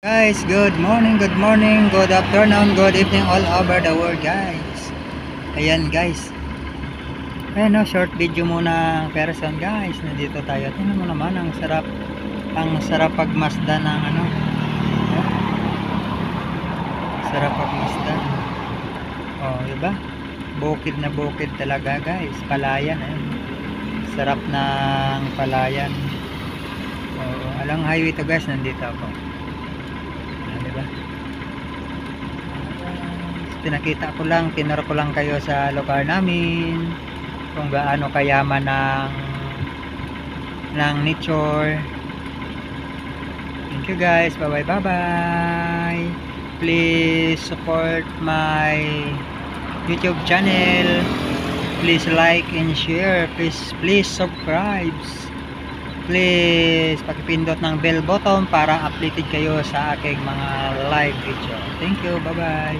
Guys, good morning, good afternoon, good evening all over the world guys. Ayan guys. Ayan o, short video muna person guys. Nandito tayo. Tingnan mo naman, ang sarap pagmasdan ng ano. Oh, sarap pagmasdan. Oh, diba? Bukid na bukid talaga guys. Palayan eh. Sarap ng palayan. Oh, alang highway to guys, nandito ako. Diba? Pinakita ko lang, tinuro ko lang kayo sa lugar namin kung gaano kayaman ng nature. Thank you guys, bye bye. Please support my YouTube channel, please like and share, please subscribe, please pakipindot ng bell button para updated kayo sa aking mga live video. Thank you, bye bye.